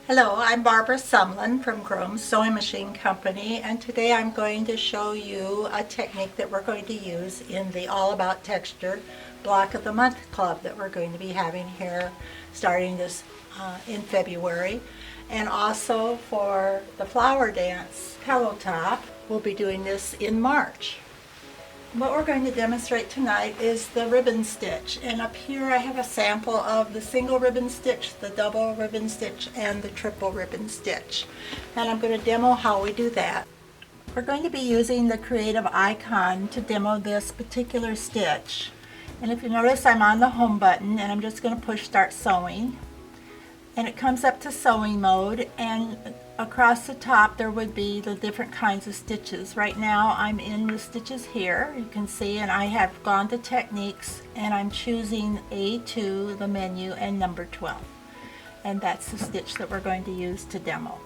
Hello, I'm Barbara Sumlin from Grome Sewing Machine Company, and today I'm going to show you a technique that we're going to use in the All About Texture Block of the Month Club that we're going to be having here starting this in February. And also for the Flower Dance Pillow Top, we'll be doing this in March. What we're going to demonstrate tonight is the ribbon stitch, and up here I have a sample of the single ribbon stitch, the double ribbon stitch, and the triple ribbon stitch, and I'm going to demo how we do that. We're going to be using the Creative Icon to demo this particular stitch, and if you notice I'm on the home button and I'm just going to push start sewing, and it comes up to sewing mode, and across the top there would be the different kinds of stitches. Right now I'm in the stitches here, you can see, and I have gone to techniques and I'm choosing A2, the menu, and number 12, and that's the stitch that we're going to use to demo.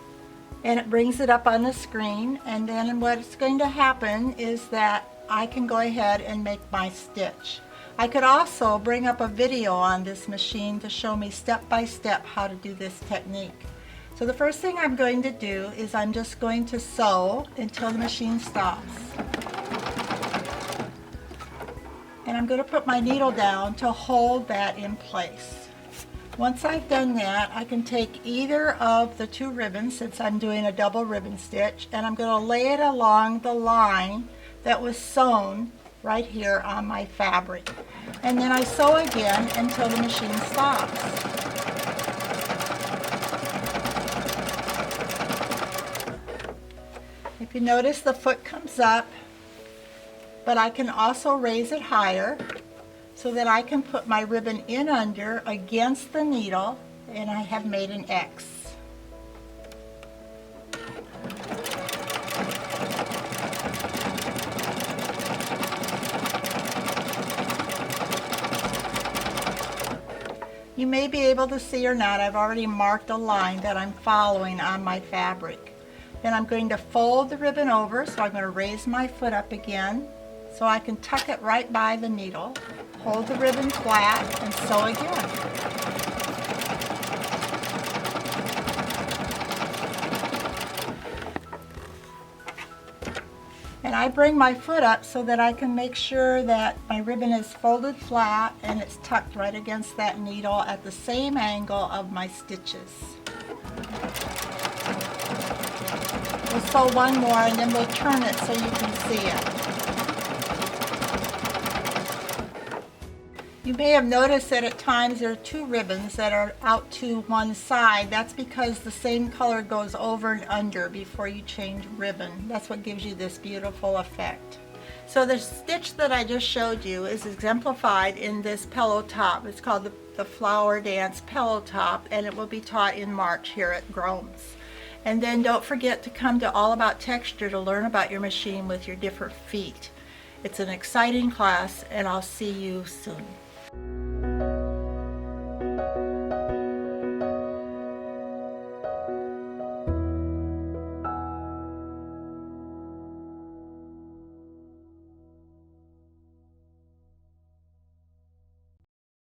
And it brings it up on the screen, and then what's going to happen is that I can go ahead and make my stitch. I could also bring up a video on this machine to show me step by step how to do this technique. So the first thing I'm going to do is I'm just going to sew until the machine stops. And I'm going to put my needle down to hold that in place. Once I've done that, I can take either of the two ribbons, since I'm doing a double ribbon stitch, and I'm going to lay it along the line that was sewn right here on my fabric. And then I sew again until the machine stops. If you notice, the foot comes up, but I can also raise it higher so that I can put my ribbon in under against the needle, and I have made an X. You may be able to see or not, I've already marked a line that I'm following on my fabric. Then I'm going to fold the ribbon over, so I'm going to raise my foot up again so I can tuck it right by the needle, hold the ribbon flat, and sew again. And I bring my foot up so that I can make sure that my ribbon is folded flat and it's tucked right against that needle at the same angle of my stitches. We'll sew one more and then we'll turn it so you can see it. You may have noticed that at times there are two ribbons that are out to one side. That's because the same color goes over and under before you change ribbon. That's what gives you this beautiful effect. So the stitch that I just showed you is exemplified in this pillow top. It's called the Flower Dance Pillow Top, and it will be taught in March here at Grome's. And then don't forget to come to All About Texture to learn about your machine with your different feet. It's an exciting class, and I'll see you soon.